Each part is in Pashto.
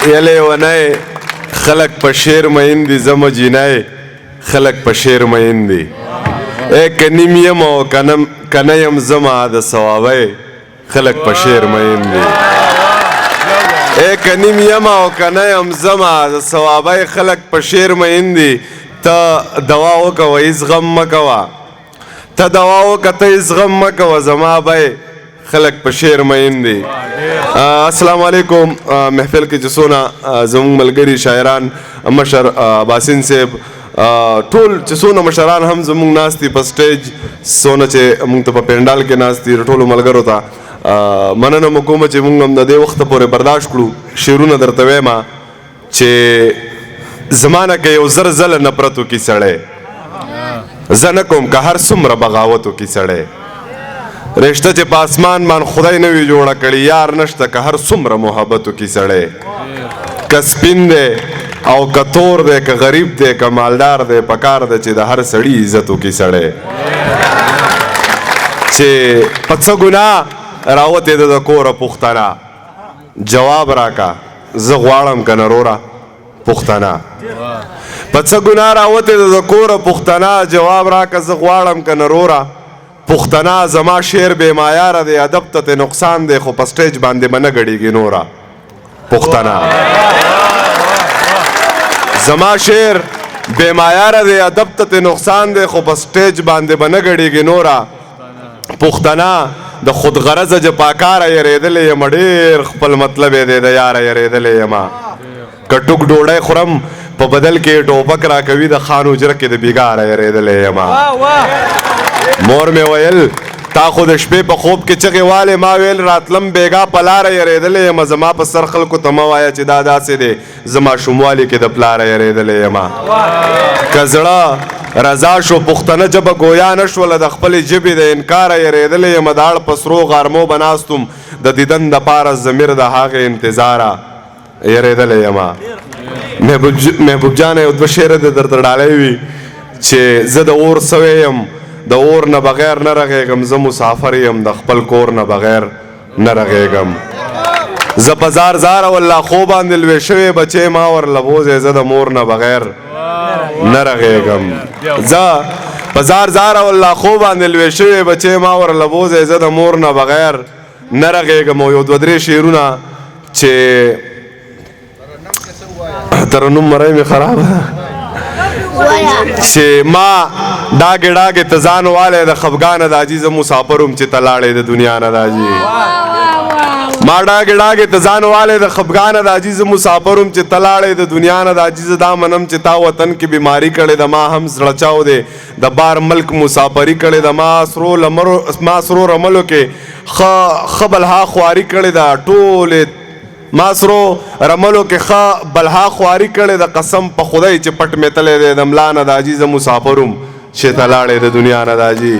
یلی ونای خلق په شعر مین دي زمه جینای خلق په شعر مین دي که نیم یم او کنه یم زما د ثوابی خلق په شعر مین دي که نیم یم او کنه یم زما د ثوابی خلق په شعر مین دي ته دوا وکوه هیڅ غم مه کوه ته دوا وکه ته هیڅ غم مه کوه زما بی خلق په شعر مین دي السلام علیکم محفل کې چې څونه زموږ ملګري شاعران مشر باسین صاحب ټول چې څونه مشران هم زموږ ناست دي په سټیج څونه چې موږ ته په پینډال کې ناست دي ټولو ملګرو ته مننه مو کومه چې موږ هم د دې وخته پورې برداشت کړو شعرونه درته وایم چې زمانه کې یو زر ځله نفرت وکړي سړی زه نه کوم که هر څومره بغاوت وکړي سړی رشته چې په آسمان مان خدای نه وي جوړه کړي یار نشته که هر څومره محبت وکړي سړی که سپین دی او که تور دی که غریب دی که مالدار دی پکار دی چې د هر سړي عزت وکړي سړی چې په څه ګناه راوتې ده د کوره پوښتنه جواب راکه زه غواړم که نه روره پوښتنه په څه ګناه راوتې ده د کوره پوښتنه جواب راکه زه غواړم که نه روره پښتنه زما شعر بے معیاره دی ادب ته نقصان دی خو په سټیج باندې به نه ګډېږي نوره پښتنه زما شعر بے معیاره دی ادب ته نقصان دی خو په سټیج باندې به نه ګډېږي نوره پښتنه د خود غرضه جپاکاره یریدلی یم ډېر خپل مطلب یې دی د یاره یریدلی یمه که ټوک ډوډۍ خورم په بدل کې ټوپک راکوي د خان اجره کې د بیګاره یریدلی یمه مور مې ویل تا خو د شپې په خوب کې چغې والې ما ویل راتلم بیګا په لاره یریدلی یم زما په سر خلکو ته مه وایه چې دا داسې دی زه ماشوموالي کې د پلاره یریدلی یم که زړه رضا شو پښتنه ژبه ګویا نه شوله د خپلې ژبې د انکاره یریدلی یم د اړ په سرو غارمو به ناستم د دیدن دپاره ضمیر د هغې انتظاره یریدلی یم محبوب جانه یو دوه شعره د درته ډالۍ وي چې زه د اور سوی یم د اور نه بغیر نه رغېږم زه مسافر یم د خپل کور نه بغیر نه رغېږم زه په زار زار والله خو باندې لوی شوی بچی ما ورله بوځې زه د مور نه بغیر نه رغېږم زه په زار زار والله خو باندې لوی شوی بچی ما ورله بوځې زه د مور نه بغیر نه رغېږم او یو دوه درې شعرونه چې ترنم مرۍ مې خرابه چې ما ډاګې ډاګې ته ځان والی د خفګانه د عاجي زه مسافروم چې ته لاړې د دنیا نه د عاجي ما ډاګې ډاګې ته ځان والی د خفګانه د عاجي زه مسافروم چې ته لاړې د دنیا نه د عاجي زه دا منم چې تا وطن کې بیماري کړې د ما هم زړه چاو دی د بار ملک مسافري کړې د ما سرو رملو کې ښه بلها خواري کړې ده ټولې ما سرو رملو کې ښه بلها خواري کړې د قسم په خدای چې پټ مې تلی دی د ملا نه د عاجي زه مسافروم چې ته لاړې د دنیا نه د عاجي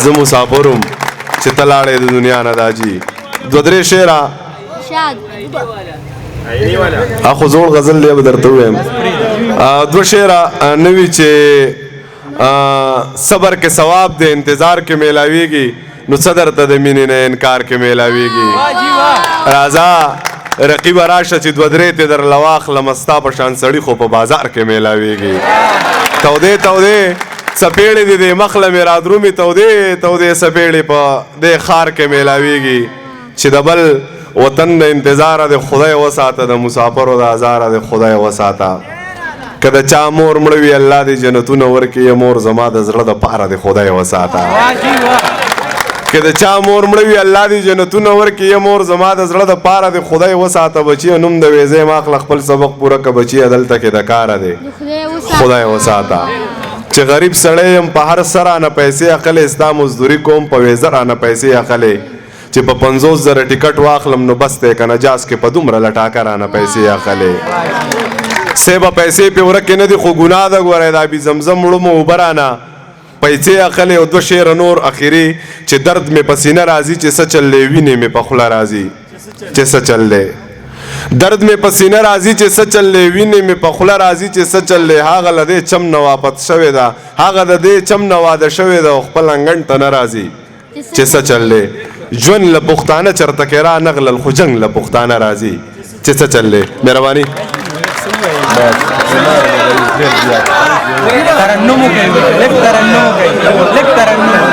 زه مسافروم چې ته لاړې د دنیا نه د عاجي دوه درې شعره خو زوړ غزل دی به درته ووایم دوه شعره نوي چې صبر کې ثواب دی انتظار کې میلاویږي نو څه درته د مینې نه انکار کې میلاویږي راځه رقیب راشه چې دوه درې ته درله واخلم ستا په شان سړي خو په بازار کې میلاویږي تودې تودې څپېړې دي د مخله مې رادرومي تودې تودې څپېړې په دې ښار کې میلاویږي چې د بل وطن د انتظاره د خدای وساته د مسافرو د ازاره د خدای وساته که د چا مور مړه وي الله دې جنتونه ورکړي مور زما د زړه د پاره د خدای وساته که د چا مور مړه وي الله دې جنتونه ورکړي مور زما د زړه د پاره د خدای وساته بچي نوم د ویزې ماخله خپل سبق پوره که بچي دلته کې د کاره دی خدای وساته چې غریب سړی یم په هر څه رانه پیسې اخلې ستا مزدوري کوم په ویزه رانه پیسې اخلې چې په 50,000 ټیکټ واخلم نو بس دی که نجاز کې په دومره لټاکه رانه پیسې اخلې سیبه پیسې پې ورکې نه دي خو ګناه ده ګورئ دا بي زمزم وړمو اوبه رانه پیسې اخلې او دوه شعره نور اخري چې درد مې په سینه راځي چې څه چل دی وینې مې په خوله راځي چې څه چل دی درد مې په سینه راځي چې څه چل دی وینې مې په خوله راځي چې څه چل دی هغه له دې چم نه واپت شوې ده هغه د دې چم نه واده شوې ده او خپل انګڼ ته نه راځي چې څه چل دی ژوند له پښتانه چرته کې را نغلل خو جنګ له پښتانه راځي چې څه چل دی مهرباني ترنم کوي لږ ترنم کوي لږ ترنم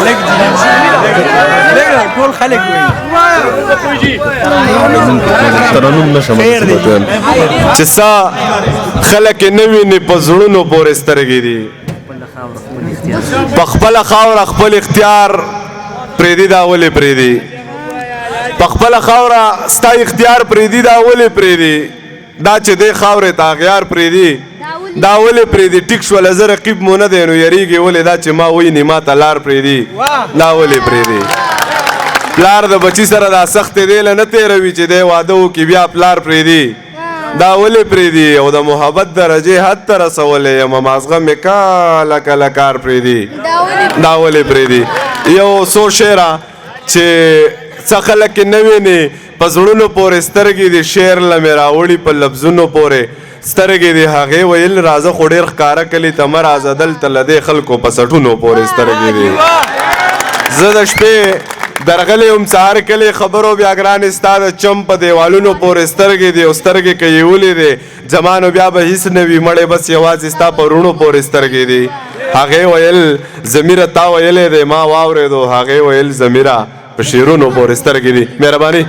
لږ ټول خلک وایي ترنم نشم چې څه خلک یې نه ویني په زړونو پورې سترګې دي په خپله خاوره خپل اختیار پرېږدي دا ولې پرېږدي په خپله خاوره ستا اختیار پرېږدي دا ولې پرېږدي دا چې دې خاورې ته اغیار پرېږدي دا ولې پرېږدي ټیک شوله زه رقیب مو نه دی نو یریږي ولې دا چې ما ویني ما ته لار پرېږدي دا ولې پرېږدي پلار د بچي سره دا سختې دی له نه تېروي چې دی واده وکړي بیا پلار پرېږدي دا ولې پرېږدي او د محبت درجې حد ته رسولی یم مازغه مې کله کله کار پرېږدي دا ولې پرېږدي یو څو شعره چې څه خلک یې نه ویني په زړونو پورې سترګې دي شعر له مې راوړي په لفظونو پورې سترګې دي هغې ویل راځه خو ډېر ښکاره کلي ته مه راځه دلته له دې خلکو په سټونو پورې سترګې دي زه د شپې درغلی یم سهار کلی خبرو بیا ګرانې ستا د چم په دیوالونو پورې سترګې دي او سترګې که یې ولیدې زمانو بیا به هېڅ نه وي مړې بس یوازې ستا په وروڼو پورې سترګې دي هغې ویل ضمیره تا ویلی دی ما واورېدو هغې ویل ضمیره په شعرونو پورې سترګې دي مهرباني